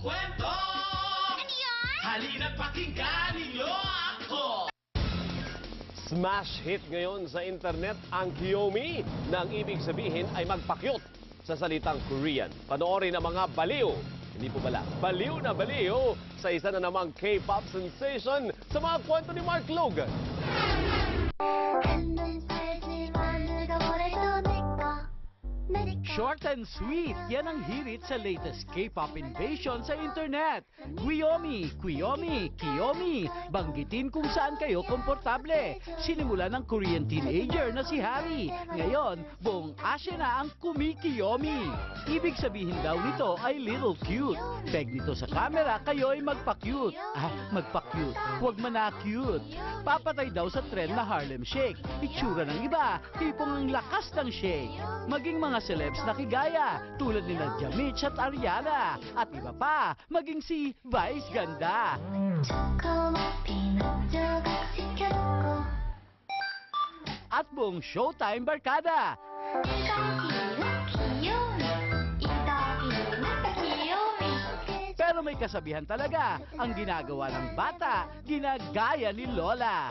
kwento! Ano yun? Halina't pakinggan ninyo ako! Smash hit ngayon sa internet ang Kiyomi na ang ibig sabihin ay magpakyut sa salitang Korean. Panoorin ang mga baliw, hindi po pala, baliw na baliw sa isa na namang K-pop sensation sa mga kwento ni Mark Logan. Short and sweet, yan ang hirit sa latest K-pop invasion sa internet. Guyomi, Kuyomi, Kiyomi, banggitin kung saan kayo komportable. Sinimula ng Korean teenager na si Harry. Ngayon, buong Asia na ang kumikiyomi. Ibig sabihin daw nito ay little cute. Peg nito sa camera, kayo ay magpa-cute. Magpa-cute, huwag mana-cute. Papatay daw sa trend na Harlem Shake. Itsura ng iba, tipong ang lakas ng shake. Maging mga celebs na kigaya, tulad nila Jamich at Ariana. At iba pa, maging si Vice Ganda. At buong Showtime barkada. Pero may kasabihan talaga, ang ginagawa ng bata, ginagaya ni Lola.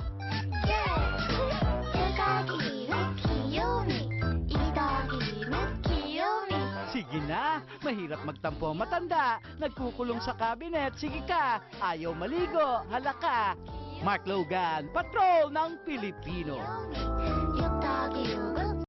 Sige na, mahirap magtampo ang matanda. Nagkukulong sa kabinet, sige ka. Ayaw maligo, halaka. Mark Logan, Patrol ng Pilipino.